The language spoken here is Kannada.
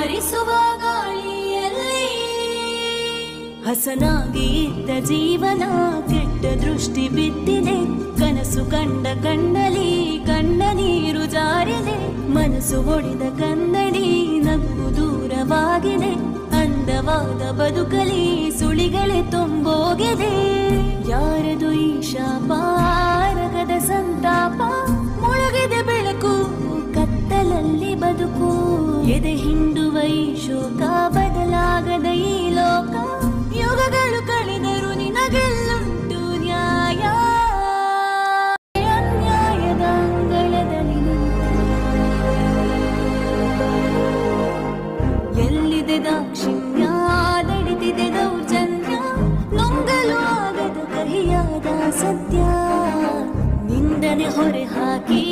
ಹಾರಿಸುವ ಗಾಳಿಯಲ್ಲಿ ಹಸನಾಗಿ ಇದ್ದ ಜೀವನ ಕೆಟ್ಟ ದೃಷ್ಟಿ ಬಿದ್ದಿದೆ. ಕನಸು ಕಂಡ ಕಣ್ಣಲಿ ಕಣ್ಣ ನೀರು ಜಾರಿದೆ. ಮನಸ್ಸು ಒಡೆದ ಕನ್ನಡಿ ನಗು ದೂರವಾಗಿದೆ. ಅಂದವಾದ ಬದುಕಲಿ ಸುಳಿಗಳೇ ತುಂಬೋಗಿದೆ. ಯಾರದು ಈ ಶಾಪ ರಗದ ಸಂತಾಪ, ಮುಳುಗಿದೆ ಬೆಳಕು ಕತ್ತಲಲ್ಲಿ ಬದುಕು. ಎದೆ ಹಿಂಡುವ ಈ ಶೋಕ ಬದಲಾಗದ ಈ ಲೋಕ. ಯುಗಗಳು ಕಳೆದರು ನಿನಗೆಲ್ಲುಂಟು ನ್ಯಾಯ. ಅನ್ಯಾಯದ ಅಂಗಳದಲ್ಲಿ ಎಲ್ಲಿದೆ ದಾಕ್ಷಿಣ್ಯ, ನಡಿತಿದೆ ದೌರ್ಜನ್ಯ. ನುಂಗಲು ಆಗದ ಕಹಿಯಾದ ಸತ್ಯ. ನಿಂದನೆ ಹೊರೆ ಹಾಕಿ